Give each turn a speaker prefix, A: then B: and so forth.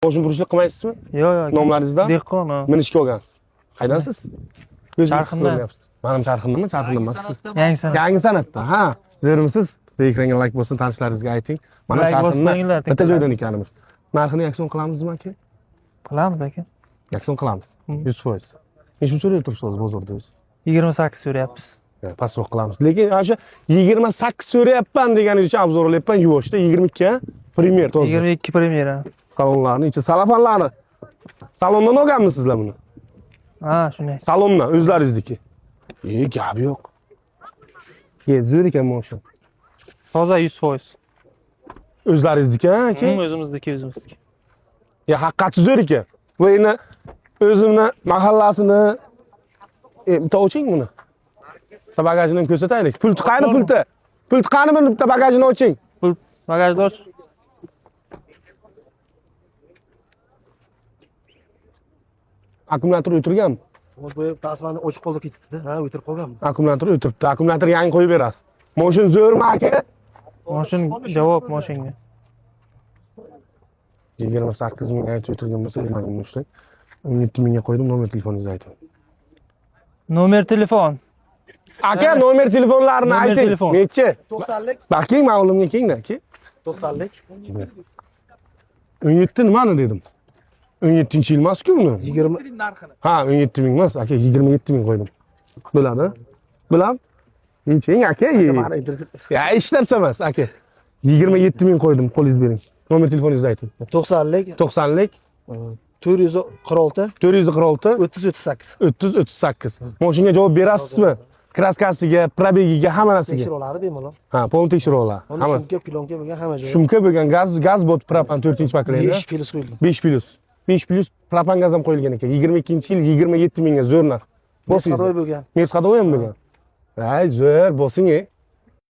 A: Mashina qurishlik qilmaysizmi?
B: Yo'q.
A: Nomlaringizdan?
B: Dehqon.
A: Minishga olgansiz. Qaydansiz?
B: Charxindan.
A: Mening Charxindami? Charxindan emassiz.
B: Yangi san'at.
A: Yangi san'atda. Ha, zo'rmisiz? Ekranga like bossin, tanishlaringizga ayting. Mana
B: Like bosib qo'yinglar,
A: bitta joydan ekanimiz. Narxini yakson qilamizmi aka?
B: Qilamiz aka.
A: Yakson qilamiz. 100%. Necha so'rayib turibsiz bozorda o'zi?
B: 28 so'rayapmiz.
A: Pastroq qilamiz. Lekin o'sha 28 so'rayapman deganingiz uchun obzor olyapman, yuvoshda 22 Premier to'g'ri.
B: 22 premyera.
A: Salonlarni ichi salafonlarni. Salondan olganmisizlar buni?
B: Ha, shunday.
A: Salondan o'zlaringizniki. Gap yo'q. Zo'r ekan mo'shin.
B: Toza 100%.
A: O'zlaringizniki, aka?
B: O'zimizniki.
A: Haqiqati zo'r ekan. Va endi o'zimni mahallasini bitta oching buni. Bitta bagajini ko'rsataylik. Pulti qani pulti? Pulti qani buni bitta bagajini oching.
B: Pul bagajni och.
A: Akkumulyator o'tirganmi?
C: Bu tasmani ochiq qolib ketibdi. Ha, o'tirib qolganmi?
A: Akkumulyator o'tiribdi. Akkumulyator yangi qo'yib berasiz. Moshin zo'rmi aka?
B: Moshin javob moshinga.
A: 28 ming aytib o'tirgan bo'lsa, mana shunday. 17 mingga qo'ydim, nomer telefoningizni ayting.
B: Nomer telefon.
A: Aka, nomer telefonlarini
B: Nomer
A: ayting.
B: telefon.
A: Nechi?
C: 90lik.
A: Baking, ma'lumga kengda, aka.
C: 90lik.
A: 17 nimani dedim? 17-yil emas-ku uni.
C: 20
A: Ha, 17 ming emas, aka, 27 ming qo'ydim. Bo'ladi? Bilam? Neching aka? Ya, ishlarsa emas, aka. 27 ming qo'ydim, qo'lingiz bering. Nomer telefoningizni ayting.
C: 90lik.
A: 90lik
C: 446
A: 446
C: 30 38.
A: 30 38. Mashinaga javob berasizmi? Kraskasiga, probegiga, hamma narsaga.
C: Tekshiruvlari bemalol.
A: Ha, polni tekshiruvlar.
C: Hamma shumka, pilonka bo'lgan hamma joyi.
A: Shumka bo'lgan gaz bot propan 4-pokoleniya.
C: 5 plus qo'yilgan.
A: 5 plus propan gaz ham qo'yilgan ekan. 22-yil 27 mingga zo'r narx.
C: Mesxadoy bo'lgan.
A: Mesxadoy ham bo'lgan. Ay, zo'r, bosing.